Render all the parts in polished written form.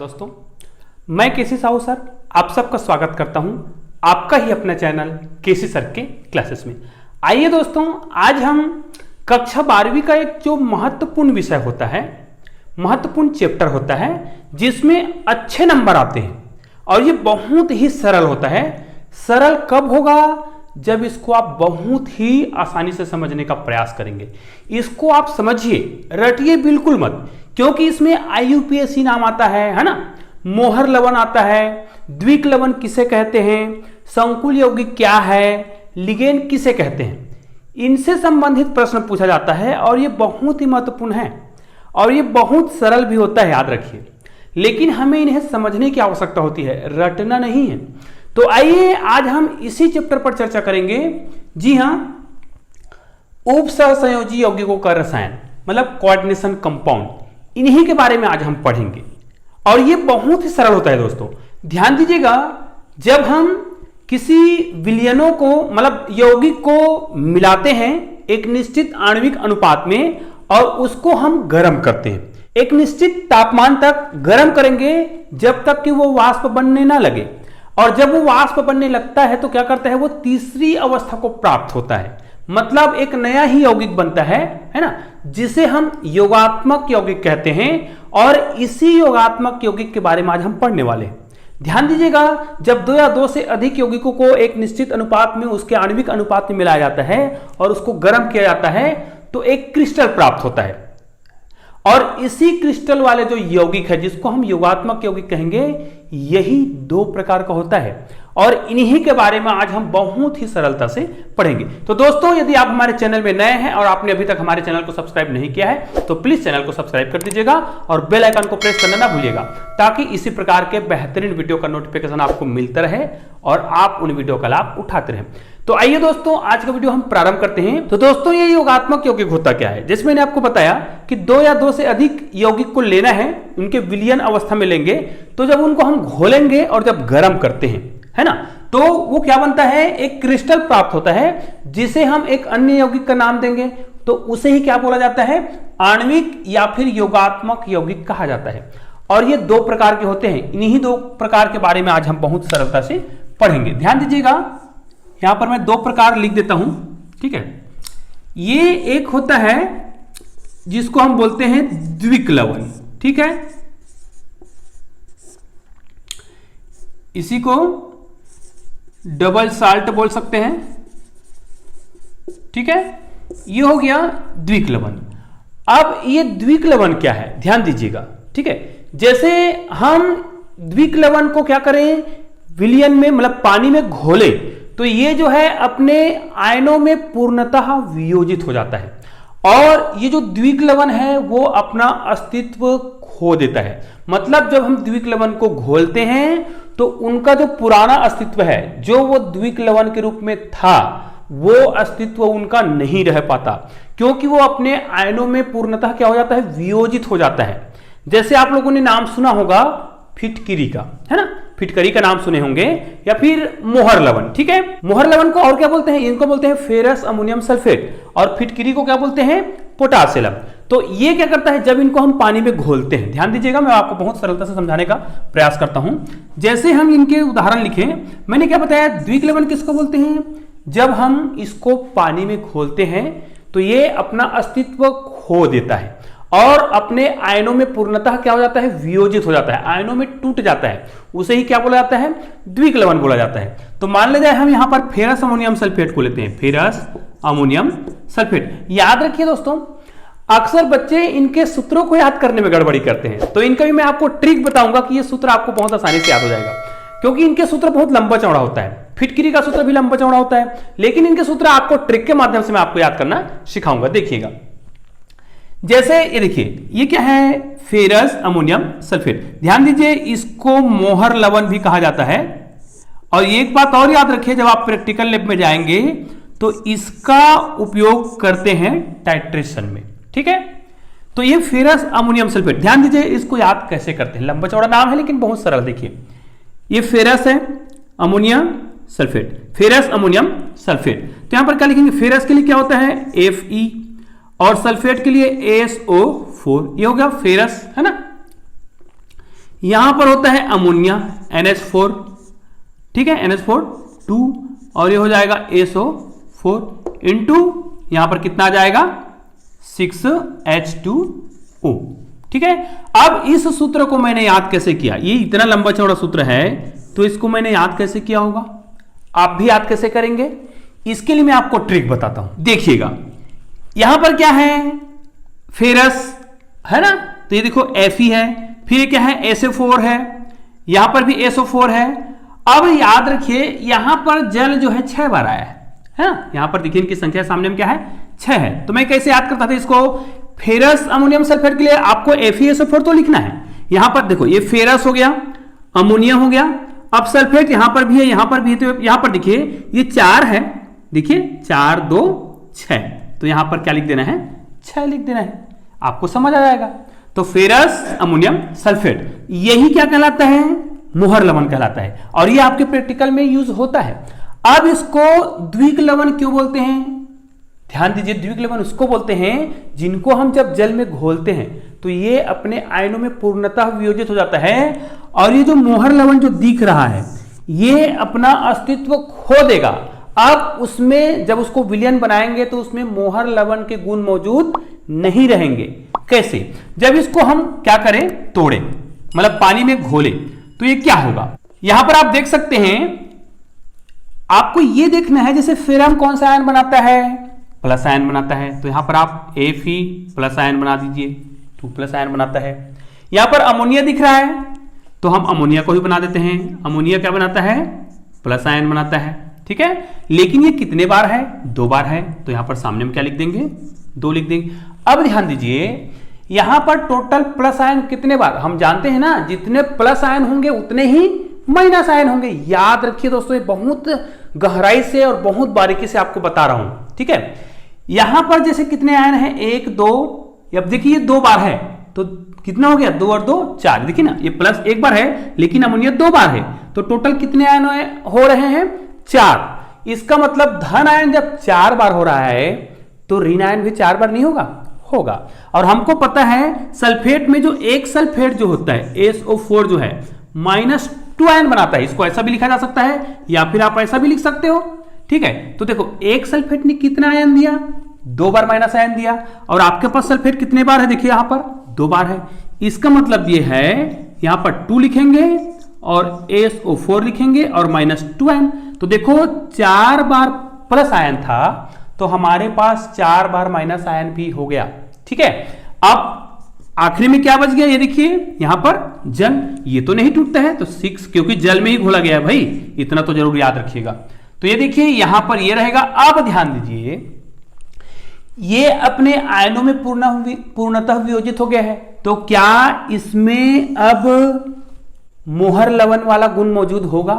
दोस्तों, मैं केसी साहू सर आप सबका स्वागत करता हूं आपका ही अपना चैनल केसी सर के क्लासेस में। आइए दोस्तों, आज हम कक्षा 12वीं का एक जो महत्वपूर्ण विषय होता है, महत्वपूर्ण चैप्टर होता है जिसमें अच्छे नंबर आते हैं और ये बहुत ही सरल होता है। सरल कब होगा? जब इसको आप बहुत ही आसानी से समझने का प्रयास करेंगे। इसको आप समझिए, रटिए बिल्कुल मत, क्योंकि इसमें IUPAC नाम आता है ना, मोहर लवण आता है, द्विक लवण किसे कहते हैं, संकुल यौगिक क्या है, लिगेंड किसे कहते हैं, इनसे संबंधित प्रश्न पूछा जाता है और ये बहुत ही महत्वपूर्ण है और ये बहुत सरल भी होता है, याद रखिए। लेकिन हमें इन्हें समझने की आवश्यकता होती है, रटना नहीं है। तो आइए आज हम इसी चैप्टर पर चर्चा करेंगे। जी हाँ, उपसहसंयोजी यौगिकों का रसायन मतलब कोऑर्डिनेशन कंपाउंड, इन्हीं के बारे में आज हम पढ़ेंगे और ये बहुत ही सरल होता है दोस्तों। ध्यान दीजिएगा, जब हम किसी विलयनों को मतलब यौगिक को मिलाते हैं एक निश्चित आणविक अनुपात में और उसको हम गर्म करते हैं, एक निश्चित तापमान तक गर्म करेंगे जब तक कि वो वाष्प बनने ना लगे, और जब वो वाष्प बनने लगता है तो क्या करता है, वो तीसरी अवस्था को प्राप्त होता है, मतलब एक नया ही यौगिक बनता है ना, जिसे हम योगात्मक यौगिक कहते हैं। और इसी योगात्मक यौगिक के बारे में आज हम पढ़ने वाले हैं। ध्यान दीजिएगा, जब दो या दो से अधिक यौगिकों को एक निश्चित अनुपात में उसके आणविक अनुपात में मिलाया जाता है और उसको गर्म किया जाता है तो एक क्रिस्टल प्राप्त होता है। और इसी क्रिस्टल वाले जो यौगिक है जिसको हम योगात्मक यौगिक कहेंगे, यही दो प्रकार का होता है और इन्हीं के बारे में आज हम बहुत ही सरलता से पढ़ेंगे। तो दोस्तों, यदि आप हमारे चैनल में नए हैं और आपने अभी तक हमारे चैनल को सब्सक्राइब नहीं किया है तो प्लीज चैनल को सब्सक्राइब कर दीजिएगा और बेल आइकन को प्रेस करना ना भूलिएगा, ताकि इसी प्रकार के बेहतरीन वीडियो का नोटिफिकेशन आपको मिलता रहे और आप उन वीडियो का लाभ उठाते रहें। तो आइए दोस्तों, आज का वीडियो हम प्रारंभ करते हैं। तो दोस्तों, ये योगात्मक यौगिक होता क्या है, जिसमें मैंने आपको बताया कि दो या दो से अधिक यौगिक को लेना है, उनके विलयन अवस्था में लेंगे, तो जब उनको हम घोलेंगे और जब गर्म करते हैं, है ना, तो वो क्या बनता है, एक क्रिस्टल प्राप्त होता है जिसे हम एक अन्य यौगिक का नाम देंगे, तो उसे ही क्या बोला जाता है, आणविक या फिर योगात्मक यौगिक कहा जाता है। और ये दो प्रकार के होते हैं, इन्हीं दो प्रकार के बारे में आज हम बहुत सरलता से पढ़ेंगे। ध्यान दीजिएगा, यहां पर मैं दो प्रकार लिख देता हूं, ठीक है। ये एक होता है जिसको हम बोलते हैं द्विक लवण, ठीक है, इसी को डबल साल्ट बोल सकते हैं, ठीक है। ये हो गया द्विक लवण। अब ये द्विक लवण क्या है, ध्यान दीजिएगा, ठीक है। जैसे हम द्विक लवण को क्या करें, विलयन में मतलब पानी में घोले, तो ये जो है अपने आयनों में पूर्णतः वियोजित हो जाता है और ये जो द्विक लवण है वो अपना अस्तित्व खो देता है। मतलब जब हम द्विक लवण को घोलते हैं तो उनका जो पुराना अस्तित्व है, जो वो द्विक लवण के रूप में था, वो अस्तित्व उनका नहीं रह पाता, क्योंकि वो अपने आयनों में पूर्णतः क्या हो जाता है, वियोजित हो जाता है। जैसे आप लोगों ने नाम सुना होगा फिटकिरी का, है ना, फिटकरी का नाम सुने होंगे, या फिर मोहर लवण, ठीक है। मोहर लवण को और क्या बोलते हैं, इनको बोलते हैं फेरस अमोनियम सल्फेट, और फिटकिरी को क्या बोलते हैं, पोटासियम। तो ये क्या करता है, जब इनको हम पानी में घोलते हैं, ध्यान दीजिएगा, मैं आपको बहुत सरलता से समझाने का प्रयास करता हूं। जैसे हम इनके उदाहरण लिखे, मैंने क्या बताया, द्विक लवण किसको बोलते हैं, जब हम इसको पानी में घोलते हैं तो ये अपना अस्तित्व खो देता है और अपने आयनों में पूर्णतः क्या हो जाता है, वियोजित हो जाता है, आयनों में टूट जाता है, उसे ही क्या बोला जाता है, द्विक लवण बोला जाता है। तो मान ले जाए हम यहां पर फेरस अमोनियम सल्फेट को लेते हैं, फेरस अमोनियम सल्फेट। याद रखिए दोस्तों, अक्सर बच्चे इनके सूत्रों को याद करने में गड़बड़ी करते हैं, तो इनका भी मैं आपको ट्रिक बताऊंगा कि ये सूत्र आपको बहुत आसानी से याद हो जाएगा, क्योंकि इनके सूत्र बहुत लंबा चौड़ा होता है। फिटकिरी का सूत्र भी लंबा चौड़ा होता है, लेकिन इनके सूत्र आपको ट्रिक के माध्यम से मैं आपको याद करना सिखाऊंगा। देखिएगा, जैसे ये देखिए, ये क्या है, फेरस अमोनियम सल्फेट। ध्यान दीजिए, इसको मोहर लवण भी कहा जाता है। और एक बात और याद रखिए, जब आप प्रैक्टिकल लैब में जाएंगे तो इसका उपयोग करते हैं टाइट्रेशन में, ठीक है। तो ये फेरस अमोनियम सल्फेट, ध्यान दीजिए, इसको याद कैसे करते हैं, लंबा चौड़ा नाम है लेकिन बहुत सरल। देखिए, ये फेरस है, ammonium sulphate, ferrous ammonium sulphate. तो यहां पर क्या लिखेंगे, फेरस के लिए क्या होता है, Fe, और सल्फेट के लिए ASO4, ये हो गया फेरस, है ना। यहां पर होता है अमोनिया NH4, ठीक है, NH4 2, और ये हो जाएगा SO4 इंटू यहां पर कितना आ जाएगा 6H2O, ठीक है। अब इस सूत्र को मैंने याद कैसे किया, ये इतना लंबा चौड़ा सूत्र है तो इसको मैंने याद कैसे किया होगा, आप भी याद कैसे करेंगे, इसके लिए मैं आपको ट्रिक बताता हूं। देखिएगा यहां पर क्या है, फेरस है ना, तो ये देखो Fe है, फिर क्या है SO4 है, यहां पर भी SO4 है। अब याद रखिए यहां पर जल जो है 6 बार आया है ना, यहां पर देखिए इनकी संख्या सामने में क्या है 6 है, तो मैं कैसे याद करता था इसको, फेरस अमोनियम सल्फेट के लिए आपको FeSO4 तो लिखना है। यहां पर देखो ये फेरस हो गया, अमोनिया हो गया, अब सल्फेट यहां पर भी है, यहां पर भी है, तो यहां पर देखिए ये 4 है, देखिए 4 2 6, तो यहां पर क्या लिख देना है 6 लिख देना है, आपको समझ आ जाएगा। तो फेरस अमोनियम सल्फेट यही क्या कहलाता है, मोहर लवण कहलाता है, और ये आपके प्रैक्टिकल में यूज होता है। अब इसको द्विक लवण क्यों बोलते हैं, ध्यान दीजिए, द्विक लवण उसको बोलते हैं जिनको हम जब जल में घोलते हैं तो ये अपने आयनों में पूर्णतः वियोजित हो जाता है, और ये जो मोहर लवण जो दिख रहा है ये अपना अस्तित्व खो देगा। अब उसमें जब उसको विलयन बनाएंगे तो उसमें मोहर लवण के गुण मौजूद नहीं रहेंगे। कैसे, जब इसको हम क्या करें, तोड़ें, मतलब पानी में घोलें, तो ये क्या होगा, यहां पर आप देख सकते हैं, आपको ये देखना है जैसे फेरम कौन सा आयन बनाता है, प्लस आयन बनाता है, तो यहां पर आप Fe प्लस आयन बना दीजिए, 2 प्लस आयन बनाता है। यहां पर अमोनिया दिख रहा है तो हम अमोनिया को भी बना देते हैं, अमोनिया क्या बनाता है, प्लस आयन बनाता है, ठीक है। लेकिन ये कितने बार है, 2 बार है, तो यहां पर सामने में क्या लिख देंगे, 2 लिख देंगे। अब ध्यान दीजिए यहां पर टोटल प्लस आयन कितने बार, हम जानते हैं ना जितने प्लस आयन होंगे उतने ही माइनस आयन होंगे, याद रखिए दोस्तों, ये बहुत गहराई से और बहुत बारीकी से आपको बता रहा हूं, ठीक है। यहां पर जैसे कितने आयन है, 1 2, अब देखिए 2 बार है तो कितना हो गया, 2 और 2 4, देखिए ना ये प्लस 1 बार है लेकिन अमोनिया 2 बार है, तो टोटल कितने आयन हो रहे हैं, 4। इसका मतलब धन आयन जब 4 बार हो रहा है तो ऋण आयन भी 4 बार नहीं होगा, होगा। और हमको पता है सल्फेट में जो एक सल्फेट जो होता है SO4 जो है -2 आयन बनाता है, इसको ऐसा भी लिखा जा सकता है या फिर आप ऐसा भी लिख सकते हो, ठीक है। तो देखो एक सल्फेट ने कितना आयन दिया, 2 बार माइनस आयन दिया, और आपके पास सल्फेट कितने बार है, देखिए यहां पर 2 बार है, इसका मतलब ये है यहां पर 2 लिखेंगे और SO4 लिखेंगे और -2 आयन, तो देखो 4 बार प्लस आयन था तो हमारे पास 4 बार माइनस आयन भी हो गया, ठीक है। अब आखिरी में क्या बच गया, ये देखिए यहां पर जल, ये तो नहीं टूटता है तो 6, क्योंकि जल में ही घोला गया है भाई, इतना तो जरूर याद रखिएगा। तो ये देखिए यहां पर ये रहेगा। अब ध्यान दीजिए ये अपने आयनों में पूर्णतः वियोजित हो गया है, तो क्या इसमें अब मोहर लवण वाला गुण मौजूद होगा,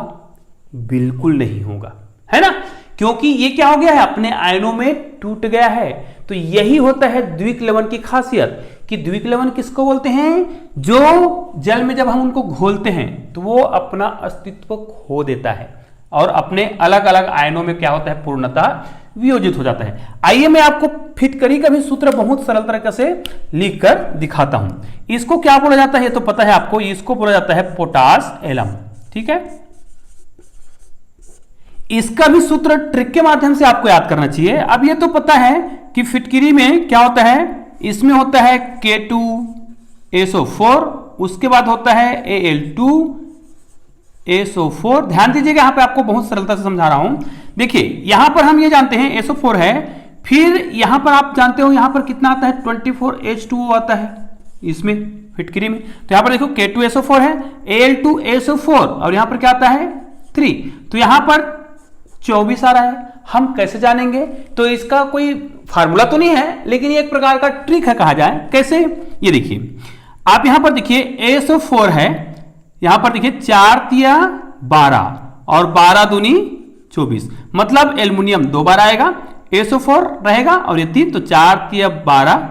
बिल्कुल नहीं होगा, है ना, क्योंकि ये क्या हो गया है, अपने आयनों में टूट गया है। तो यही होता है द्विक लवण की खासियत, कि द्विक लवण किसको बोलते हैं, जो जल में जब हम उनको घोलते हैं तो वो अपना अस्तित्व खो देता है और अपने अलग अलग आयनों में क्या होता है, पूर्णतः वियोजित हो जाता है। आइए मैं आपको फिटकरी का भी सूत्र बहुत सरल तरीके से लिखकर दिखाता हूं। इसको क्या बोला जाता है तो पता है आपको, इसको बोला जाता है पोटास एलम, ठीक है। इसका भी सूत्र ट्रिक के माध्यम से आपको याद करना चाहिए। अब ये तो पता है कि फिटकरी में क्या होता है, इसमें होता है K2SO4, उसके बाद होता है Al2SO4। ध्यान दीजिएगा यहां पे आपको बहुत सरलता से समझा रहा हूं। देखिए यहां पर हम ये जानते हैं SO4 है, फिर यहां पर आप जानते हो यहां पर कितना आता है, 24H2O आता है इसमें फिटकरी में। तो यहां पर देखो K2SO4 है, Al2SO4 और यहां पर क्या आता है 3, तो यहां पर 24 आ रहा है। हम कैसे जानेंगे, तो इसका कोई फार्मूला तो नहीं है लेकिन ये एक प्रकार का ट्रिक है कहा जाए। कैसे, ये देखिए आप यहां पर देखिए SO4 है, यहां पर देखिए 4 तिया 12 और 12 दूनी 24, मतलब एल्युमिनियम 2 बार आएगा, SO4 रहेगा और ये 3, तो 4 तिया 12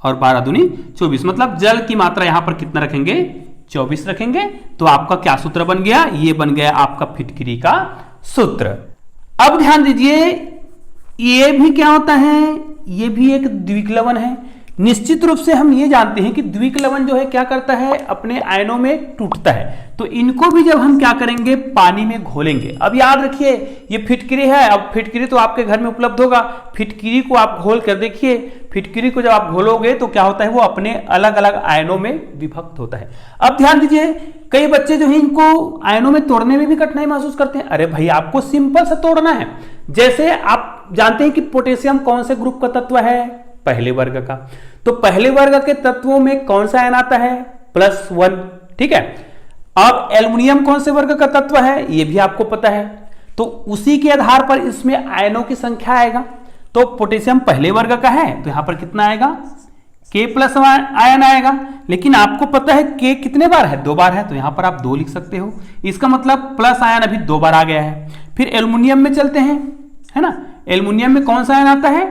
और 12 दूनी 24, मतलब जल की मात्रा यहां पर कितना रखेंगे, 24 रखेंगे। तो आपका क्या सूत्र बन गया, ये बन गया आपका फिटकरी का सूत्र। अब ध्यान दीजिए ये भी क्या होता है, ये भी एक द्विक लवण है। निश्चित रूप से हम ये जानते हैं कि द्विक लवण जो है क्या करता है, अपने आयनों में टूटता है। तो इनको भी जब हम क्या करेंगे, पानी में घोलेंगे। अब याद रखिए ये फिटकिरी है, अब फिटकिरी तो आपके घर में उपलब्ध होगा। फिटकिरी को आप घोल कर देखिए, फिटकिरी को जब आप घोलोगे तो क्या होता है, वो अपने अलग अलग आयनों में विभक्त होता है। अब ध्यान दीजिए, कई बच्चे जो है इनको आयनों में तोड़ने में भी कठिनाई महसूस करते हैं। अरे भाई आपको सिंपल से तोड़ना है। जैसे आप जानते हैं कि पोटेशियम कौन से ग्रुप का तत्व है, पहले वर्ग का। तो पहले वर्ग के तत्वों में कौन सा आयन आता है, +1, ठीक है। अब एल्युमिनियम कौन से वर्ग का तत्व है, ये भी आपको पता है। तो उसी के आधार पर इसमें आयनों की संख्या आएगा। तो पोटेशियम पहले वर्ग का है तो यहां पर कितना आएगा, K+ आयन आएगा। लेकिन आपको पता है K कितने बार है, 2 बार है, तो यहां पर आप 2 लिख सकते हो। इसका मतलब प्लस आयन अभी 2 बार आ गया है। फिर एल्युमिनियम में चलते हैं, है ना। एल्युमिनियम में कौन सा आयन आता है,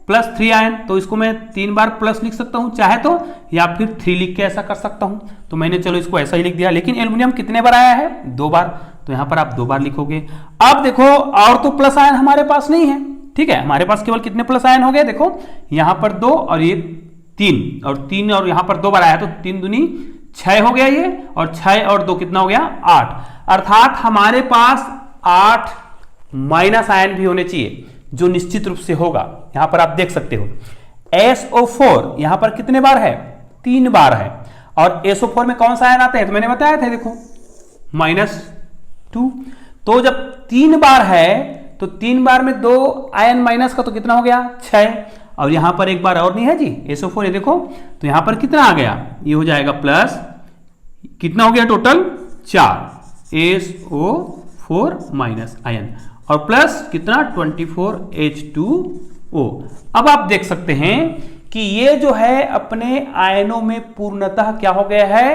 +3 आयन। तो इसको मैं 3 बार प्लस लिख सकता हूं चाहे तो, या फिर 3 लिख के ऐसा कर सकता हूं। तो मैंने चलो इसको ऐसा ही लिख दिया। लेकिन एल्युमिनियम कितने बार आया है, 2 बार, तो यहां पर आप 2 बार लिखोगे। अब देखो और तो प्लस आयन हमारे पास नहीं है, ठीक है। हमारे पास केवल कितने प्लस आयन हो गए, देखो यहां पर 2 और ये 3 और यहां पर 2 बार आया तो 3 दूनी 6 हो गया ये, और 6 और 2 कितना हो गया, 8। अर्थात हमारे पास 8 माइनस आयन भी होने चाहिए, जो निश्चित रूप से होगा। यहां पर आप देख सकते हो SO4 यहां पर कितने बार है, 3 बार है। और SO4 में कौन सा आयन आता है, तो मैंने बताया था, देखो -2। तो जब 3 बार है तो 3 बार में 2 आयन माइनस का, तो कितना हो गया, 6। और यहां पर एक बार और नहीं है जी, SO4 ये देखो, तो यहां पर कितना आ गया, ये हो जाएगा प्लस, कितना हो गया टोटल, 4 SO4 माइनस आयन, और प्लस कितना 24 H2O। अब आप देख सकते हैं कि ये जो है अपने आयनों में पूर्णतः क्या हो गया है,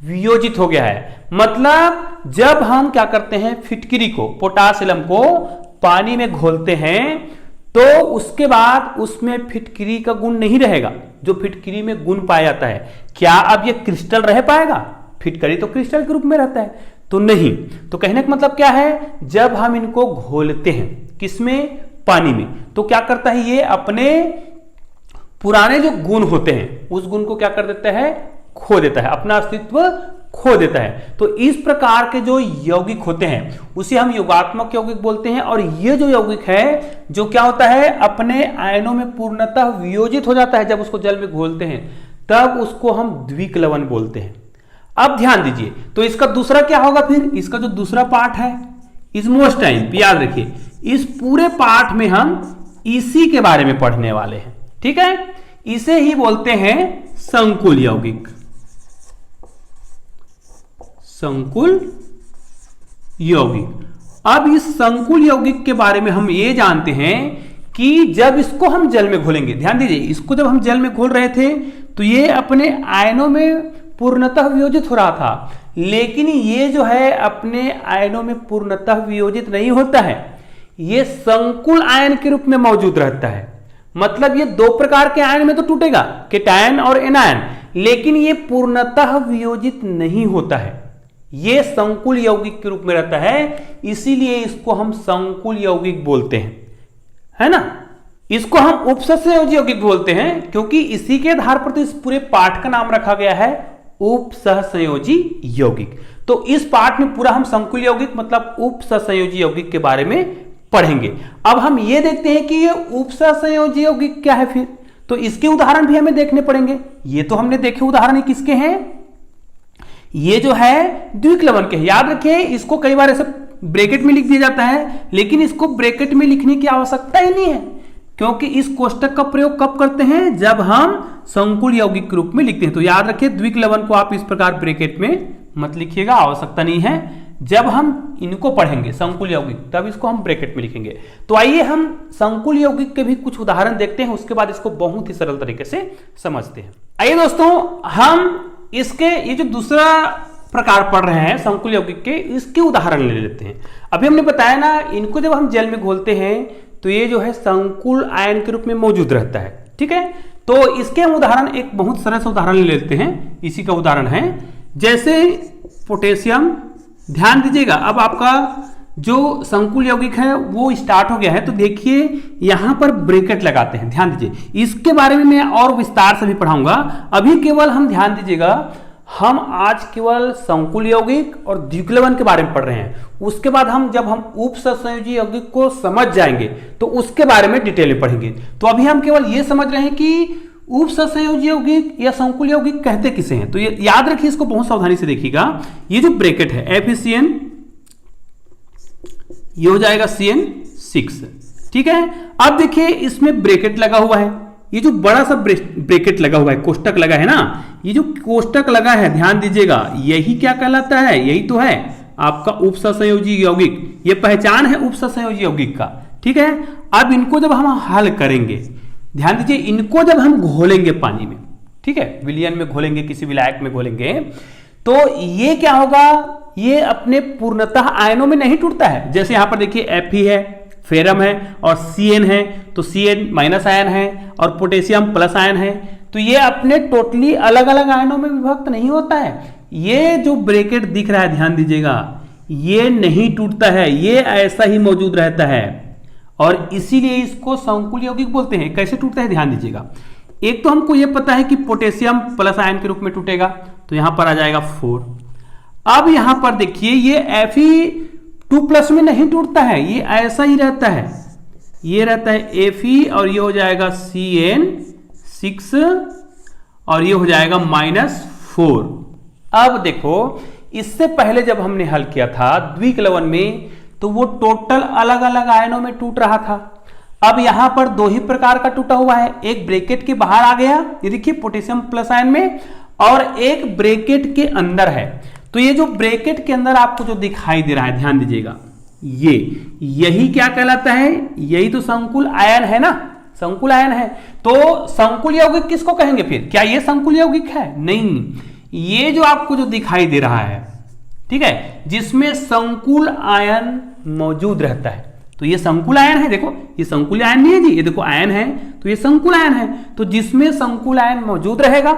वियोजित हो गया है। मतलब जब हम क्या करते हैं, फिटकिरी को, पोटासियम को पानी में घोलते हैं तो उसके बाद उसमें फिटकिरी का गुण नहीं रहेगा, जो फिटकिरी में गुण पाया जाता है। क्या अब ये क्रिस्टल रह पाएगा, फिटकिरी तो क्रिस्टल के रूप में रहता है, तो नहीं। तो कहने का मतलब क्या है, जब हम इनको घोलते हैं किसमें, पानी में, तो क्या करता है, ये अपने पुराने जो गुण होते हैं उस गुण को क्या कर देता है, खो देता है, अपना अस्तित्व खो देता है। तो इस प्रकार के जो यौगिक होते हैं उसे हम योगात्मक यौगिक बोलते हैं। और ये जो यौगिक है जो क्या होता है, अपने आयनों में पूर्णतः वियोजित हो जाता है, जब उसको जल में घोलते हैं तब उसको हम द्विक लवण बोलते हैं। अब ध्यान दीजिए, तो इसका दूसरा क्या होगा, फिर इसका जो दूसरा पार्ट है इस मोस्ट टाइम याद रखिए, इस पूरे पार्ट में हम इसी के बारे में पढ़ने वाले हैं, ठीक है। इसे ही बोलते हैं संकुल यौगिक, संकुल यौगिक। अब इस संकुल यौगिक के बारे में हम ये जानते हैं कि जब इसको हम जल में घोलेंगे, ध्यान दीजिए, इसको जब हम जल में घोल रहे थे तो ये अपने आयनों में पूर्णतः वियोजित हो रहा था। लेकिन ये जो है अपने आयनों में पूर्णतः वियोजित नहीं होता है, ये संकुल आयन के रूप में मौजूद रहता है। मतलब ये 2 प्रकार के आयन में तो टूटेगा, केटायन और एनायन, लेकिन ये पूर्णतः वियोजित नहीं होता है, ये संकुल यौगिक के रूप में रहता है। इसीलिए इसको हम संकुल यौगिक बोलते हैं, है ना। इसको हम उपसहसंयोजी यौगिक बोलते हैं, क्योंकि इसी के आधार पर तो इस पूरे पाठ का नाम रखा गया है उपसहसंयोजी यौगिक। तो इस पाठ में पूरा हम संकुल यौगिक मतलब उपसहसंयोजी यौगिक के बारे में पढ़ेंगे। अब हम ये देखते हैं कि ये उपसहसंयोजी यौगिक क्या है, फिर तो इसके उदाहरण भी हमें देखने पड़ेंगे। ये तो हमने देखे उदाहरण किसके हैं, ये जो है द्विक लवण के। याद रखिए, इसको कई बार ऐसे ब्रैकेट में लिख दिया जाता है, लेकिन इसको ब्रैकेट में लिखने की आवश्यकता ही नहीं है, क्योंकि इस कोष्टक का प्रयोग कब करते हैं, जब हम संकुल यौगिक के रूप में लिखते हैं। तो याद रखिए, द्विक लवण को आप इस प्रकार ब्रैकेट में मत लिखिएगा, आवश्यकता नहीं है। जब हम इनको पढ़ेंगे संकुल यौगिक तब इसको हम ब्रैकेट में लिखेंगे। तो आइए हम संकुल यौगिक के भी कुछ उदाहरण देखते हैं, उसके बाद इसको बहुत ही सरल तरीके से समझते हैं। आइए दोस्तों, हम इसके ये जो दूसरा प्रकार पढ़ रहे हैं संकुल यौगिक के, इसके उदाहरण ले लेते हैं। अभी हमने बताया ना, इनको जब हम जल में घोलते हैं तो ये जो है संकुल आयन के रूप में मौजूद रहता है, ठीक है। तो इसके हम उदाहरण एक बहुत सरल सा उदाहरण ले लेते हैं। इसी का उदाहरण है जैसे पोटेशियम। ध्यान दीजिएगा, अब आपका जो संकुल यौगिक है वो स्टार्ट हो गया है, तो देखिए यहां पर ब्रैकेट लगाते हैं, ध्यान दीजिए। इसके बारे में मैं और विस्तार से भी पढ़ाऊंगा, अभी केवल हम ध्यान दीजिएगा, हम आज केवल संकुल यौगिक और द्विक्लवन के बारे में पढ़ रहे हैं। उसके बाद जब हम उप सहसंयोजी यौगिक को समझ जाएंगे तो उसके बारे में डिटेल में पढ़ेंगे। तो अभी हम केवल ये समझ रहे हैं कि उप सहसंयोजी यौगिक या संकुल यौगिक कहते किसे हैं। तो ये याद रखिए, इसको बहुत सावधानी से देखिएगा। ये जो ब्रैकेट है FeCN, ये हो जाएगा CN6, ठीक है। अब देखिए इसमें ब्रैकेट लगा हुआ है, ये जो बड़ा सा ब्रैकेट लगा हुआ है, कोष्टक लगा है ना, ये जो कोष्टक लगा है ध्यान दीजिएगा, यही क्या कहलाता है, यही तो है आपका उप सहसंयोजी यौगिक। ये पहचान है उप सहसंयोजी यौगिक का, ठीक है। अब इनको जब हम हल करेंगे, ध्यान दीजिए, इनको जब हम घोलेंगे पानी में, ठीक है, विलयन में घोलेंगे, किसी विलायक में घोलेंगे, तो ये क्या होगा, ये अपने पूर्णतः आयनों में नहीं टूटता है। जैसे यहां पर देखिए Fe है, फेरम है और Cn है, तो Cn माइनस आयन है और पोटेशियम प्लस आयन है, तो ये अपने टोटली अलग अलग आयनों में विभक्त नहीं होता है। ये जो ब्रैकेट दिख रहा है ध्यान दीजिएगा, ये नहीं टूटता है, ये ऐसा ही मौजूद रहता है और इसीलिए इसको संकुल यौगिक बोलते हैं। कैसे टूटता है ध्यान दीजिएगा, एक तो हमको ये पता है कि पोटेशियम प्लस आयन के रूप में टूटेगा, तो यहां पर आ जाएगा 4। अब यहां पर देखिए ये Fe2+ में नहीं टूटता है, ये ऐसा ही रहता है, ये रहता है Fe और ये हो जाएगा CN6 और ये हो जाएगा -4। अब देखो इससे पहले जब हमने हल किया था द्विक्लवन में, तो वो टोटल अलग अलग आयनों में टूट रहा था। अब यहां पर दो ही प्रकार का टूटा हुआ है, एक ब्रैकेट के बाहर आ गया, ये देखिए पोटेशियम प्लस आयन में, और एक ब्रैकेट के अंदर है। तो ये जो ब्रैकेट के अंदर आपको जो दिखाई दे रहा है ध्यान दीजिएगा, यही क्या कहलाता है, यही तो संकुल आयन है ना, संकुल आयन है। तो संकुल यौगिक किसको कहेंगे फिर, क्या ये संकुल यौगिक है, नहीं, ये जो आपको जो दिखाई दे रहा है, ठीक है, जिसमें संकुल आयन मौजूद रहता है, तो ये संकुल आयन है। देखो ये संकुल आयन नहीं है जी, ये देखो आयन है, तो ये संकुल आयन है। तो जिसमें संकुल आयन मौजूद रहेगा,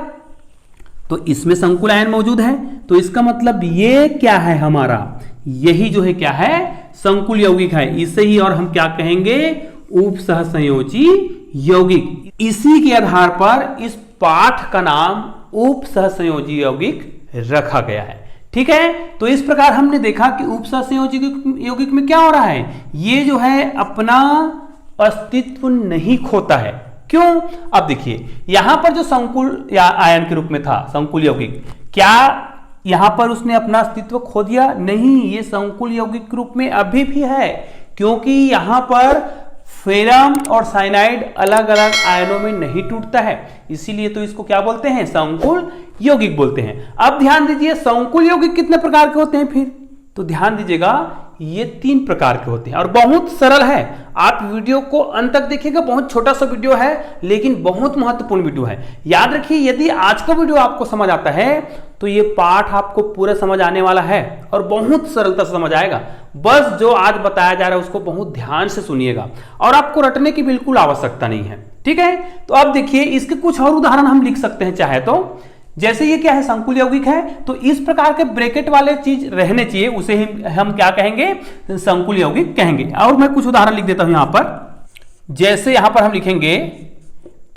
तो इसमें संकुल आयन मौजूद है, तो इसका मतलब ये क्या है हमारा, यही जो है क्या है, संकुल यौगिक है। इसे ही और हम क्या कहेंगे, उप सहसंयोजी यौगिक। इसी के आधार पर इस पाठ का नाम उप सहसंयोजी यौगिक रखा गया है, ठीक है। तो इस प्रकार हमने देखा कि उप सहसंयोजी यौगिक में क्या हो रहा है, ये जो है अपना अस्तित्व नहीं खोता है। क्यों, अब देखिए यहां पर जो संकुल या आयन के रूप में था संकुल यौगिक, क्या यहां पर उसने अपना अस्तित्व खो दिया, नहीं, ये संकुल यौगिक के रूप में अभी भी है, क्योंकि यहां पर फेरम और साइनाइड अलग अलग आयनों में नहीं टूटता है, इसीलिए तो इसको क्या बोलते हैं, संकुल यौगिक बोलते हैं। अब ध्यान दीजिए संकुल यौगिक कितने प्रकार के होते हैं फिर, तो ध्यान दीजिएगा ये 3 प्रकार के होते हैं और बहुत सरल है। आप वीडियो को अंत तक देखिएगा, बहुत छोटा सा वीडियो है लेकिन बहुत महत्वपूर्ण वीडियो है। याद रखिए यदि आज का वीडियो आपको समझ आता है तो ये पाठ आपको पूरा समझ आने वाला है और बहुत सरलता से समझ आएगा। बस जो आज बताया जा रहा है उसको बहुत ध्यान से सुनिएगा और आपको रटने की बिल्कुल आवश्यकता नहीं है, ठीक है। तो अब देखिए इसके कुछ और उदाहरण हम लिख सकते हैं चाहे तो, जैसे ये क्या है, संकुल यौगिक है, तो इस प्रकार के ब्रैकेट वाले चीज रहने चाहिए, उसे हम क्या कहेंगे, संकुल यौगिक कहेंगे। और मैं कुछ उदाहरण लिख देता हूं यहां पर, जैसे यहां पर हम लिखेंगे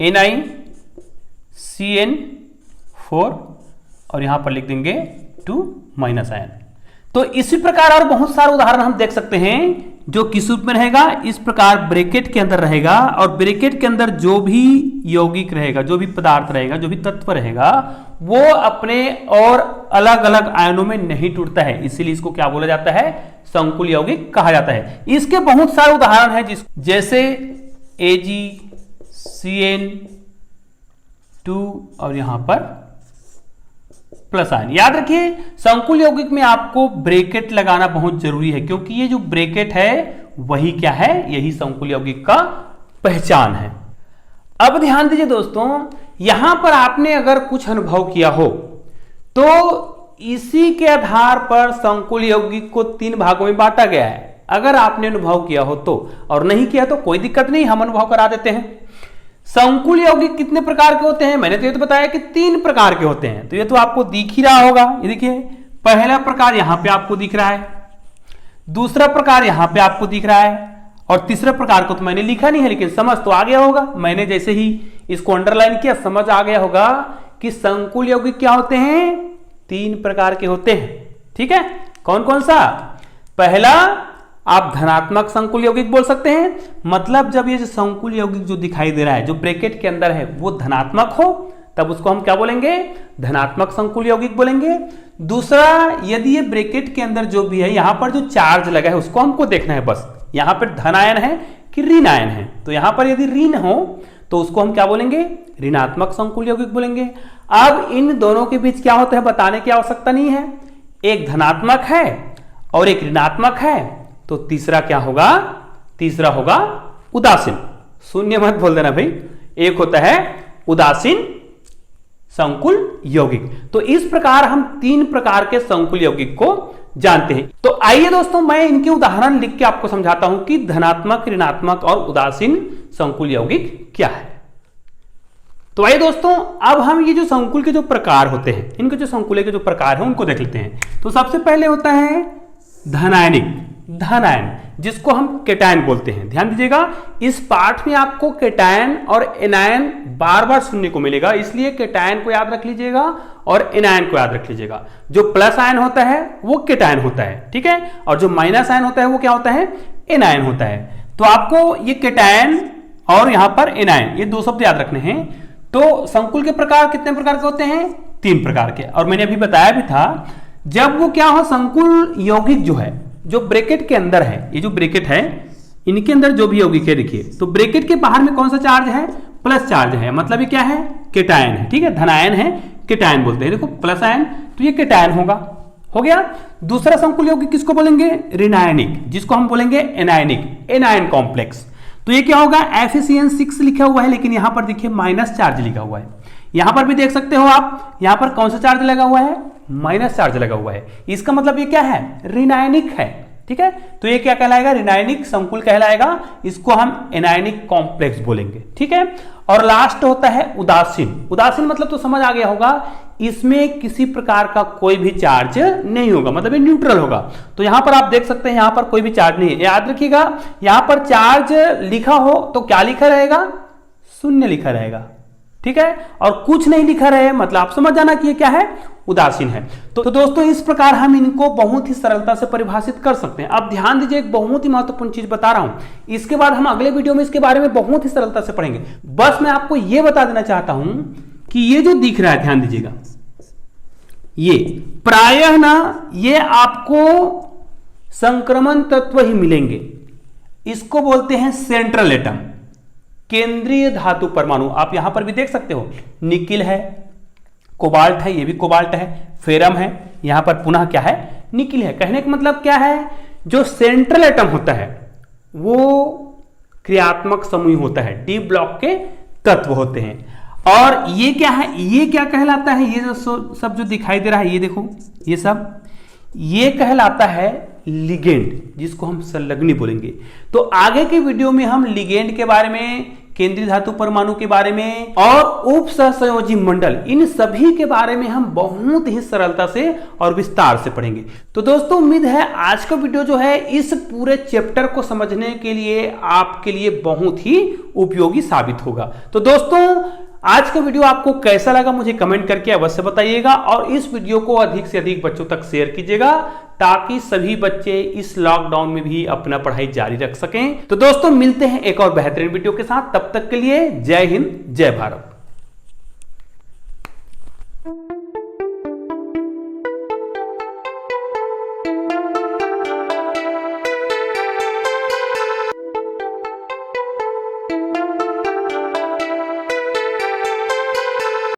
NiCN4 और यहां पर लिख देंगे 2 आयन। तो इसी प्रकार और बहुत सारे उदाहरण हम देख सकते हैं जो किस रूप में रहेगा, इस प्रकार ब्रैकेट के अंदर रहेगा और ब्रैकेट के अंदर जो भी यौगिक रहेगा, जो भी पदार्थ रहेगा, जो भी तत्व रहेगा, वो अपने और अलग अलग आयनों में नहीं टूटता है, इसीलिए इसको क्या बोला जाता है, संकुल यौगिक कहा जाता है। इसके बहुत सारे उदाहरण हैं जैसे AgCN2 और यहां पर प्लस आयन। याद रखिए संकुल यौगिक में आपको ब्रैकेट लगाना बहुत जरूरी है, क्योंकि ये जो ब्रैकेट है वही क्या है, यही संकुल यौगिक का पहचान है। अब ध्यान दीजिए दोस्तों, यहां पर आपने अगर कुछ अनुभव किया हो तो इसी के आधार पर संकुल यौगिक को 3 भागों में बांटा गया है। अगर आपने अनुभव किया हो तो, और नहीं किया तो कोई दिक्कत नहीं, हम अनुभव करा देते हैं। संकुल यौगिक कितने प्रकार के होते हैं, मैंने तो ये तो बताया कि 3 प्रकार के होते हैं, तो ये तो आपको दिख ही रहा होगा। ये देखिए पहला प्रकार यहां पे आपको दिख रहा है, दूसरा प्रकार यहां पे आपको दिख रहा है, और तीसरा प्रकार को तो मैंने लिखा नहीं है, लेकिन समझ तो आ गया होगा। मैंने जैसे ही इसको अंडरलाइन किया समझ आ गया होगा कि संकुल यौगिक क्या होते हैं, 3 प्रकार के होते हैं। ठीक है, कौन कौन सा? पहला, आप धनात्मक संकुल यौगिक बोल सकते हैं, मतलब जब ये जो संकुल यौगिक जो दिखाई दे रहा है, जो ब्रैकेट के अंदर है, वो धनात्मक हो, तब उसको हम क्या बोलेंगे, धनात्मक संकुल यौगिक बोलेंगे। दूसरा, यदि ये ब्रैकेट के अंदर जो भी है, यहां पर जो चार्ज लगा है उसको हमको देखना है, बस यहां पर धन आयन है कि ऋण आयन है, तो यहां पर यदि ऋण हो तो उसको हम क्या बोलेंगे, ऋणात्मक संकुल यौगिक बोलेंगे। अब इन दोनों के बीच क्या होता है बताने की आवश्यकता नहीं है, एक धनात्मक है और एक ऋणात्मक है, तो तीसरा क्या होगा, तीसरा होगा उदासीन। शून्य मत बोल देना भाई, एक होता है उदासीन संकुल यौगिक। तो इस प्रकार हम 3 प्रकार के संकुल यौगिक को जानते हैं। तो आइए दोस्तों, मैं इनके उदाहरण लिख के आपको समझाता हूं कि धनात्मक, ऋणात्मक और उदासीन संकुल यौगिक क्या है। तो आइए दोस्तों, अब हम ये जो संकुल के जो प्रकार होते हैं, इनके जो संकुल के जो प्रकार हैं उनको देख लेते हैं। तो सबसे पहले होता है धनायनिक, धन आयन, जिसको हम केटायन बोलते हैं। ध्यान दीजिएगा, इस पाठ में आपको केटायन और एनायन बार बार सुनने को मिलेगा, इसलिए केटायन को याद रख लीजिएगा और एनायन को याद रख लीजिएगा। जो प्लस आयन होता है वो केटायन होता है, ठीक है, और जो माइनस आयन होता है वो क्या होता है, एनायन होता है। तो आपको ये केटायन और यहां पर एनायन, ये 2 शब्द याद रखने हैं। तो संकुल के प्रकार कितने प्रकार के होते हैं, 3 प्रकार के। और मैंने अभी बताया भी था, जब वो क्या हो, संकुल यौगिक जो है, जो ब्रैकेट के अंदर है, ये जो ब्रैकेट है इनके अंदर जो भी यौगिक है, देखिए तो ब्रैकेट के बाहर में कौन सा चार्ज है, प्लस चार्ज है, मतलब ये क्या है, केटायन है। ठीक है, धनायन है, केटायन बोलते हैं। देखो प्लस आयन, तो ये केटायन होगा, हो गया। दूसरा संकुल यौगिक किसको बोलेंगे, ऋणायनिक, जिसको हम बोलेंगे एनायनिक, एनायन कॉम्प्लेक्स। तो ये क्या होगा, FeCN6 लिखा हुआ है, लेकिन यहां पर देखिए माइनस चार्ज लिखा हुआ है। यहां पर भी देख सकते हो आप, यहां पर कौन सा चार्ज लगा हुआ है, माइनस चार्ज लगा हुआ है। इसका मतलब ये क्या है, ऋणायनिक है। ठीक है, तो ये क्या कहलाएगा, ऋणायनिक संकुल कहलाएगा, इसको हम एनायनिक कॉम्प्लेक्स बोलेंगे। ठीक है, और लास्ट होता है उदासीन। उदासीन मतलब तो समझ आ गया होगा, इसमें किसी प्रकार का कोई भी चार्ज नहीं होगा, मतलब ये न्यूट्रल होगा। तो यहां पर आप देख सकते हैं, यहां पर कोई भी चार्ज नहीं है। याद रखिएगा, यहां पर चार्ज लिखा हो तो क्या लिखा रहेगा, शून्य लिखा रहेगा। ठीक है, और कुछ नहीं लिखा रहे मतलब आप समझ जाना कि ये क्या है, उदासीन है। तो दोस्तों, इस प्रकार हम इनको बहुत ही सरलता से परिभाषित कर सकते हैं। अब ध्यान दीजिए, एक बहुत ही महत्वपूर्ण चीज बता रहा हूं, इसके बाद हम अगले वीडियो में इसके बारे में बहुत ही सरलता से पढ़ेंगे। बस मैं आपको यह बता देना चाहता हूं कि ये जो दिख रहा है, ध्यान दीजिएगा, ये प्रायः ना ये आपको संक्रमण तत्व ही मिलेंगे। इसको बोलते हैं सेंट्रल एटम, केंद्रीय धातु परमाणु। आप यहां पर भी देख सकते हो, निकिल है, कोबाल्ट है, ये भी कोबाल्ट है, फेरम है, यहां पर पुनः क्या है, निकिल है। कहने का मतलब क्या है, जो सेंट्रल एटम होता है वो क्रियात्मक समूह होता है, डी ब्लॉक के तत्व होते हैं। और ये क्या है, ये क्या कहलाता है, ये जो सब जो दिखाई दे रहा है, ये देखो, ये सब ये कहलाता है लिगेंड, जिसको हम संलग्नी बोलेंगे। तो आगे के वीडियो में हम लिगेंड के बारे में, केंद्रीय धातु परमाणु के बारे में और उप सहसंयोजी मंडल, इन सभी के बारे में हम बहुत ही सरलता से और विस्तार से पढ़ेंगे। तो दोस्तों, उम्मीद है आज का वीडियो जो है इस पूरे चैप्टर को समझने के लिए आपके लिए बहुत ही उपयोगी साबित होगा। तो दोस्तों, आज का वीडियो आपको कैसा लगा मुझे कमेंट करके अवश्य बताइएगा, और इस वीडियो को अधिक से अधिक बच्चों तक शेयर कीजिएगा, ताकि सभी बच्चे इस लॉकडाउन में भी अपना पढ़ाई जारी रख सकें। तो दोस्तों, मिलते हैं एक और बेहतरीन वीडियो के साथ, तब तक के लिए जय हिंद, जय भारत।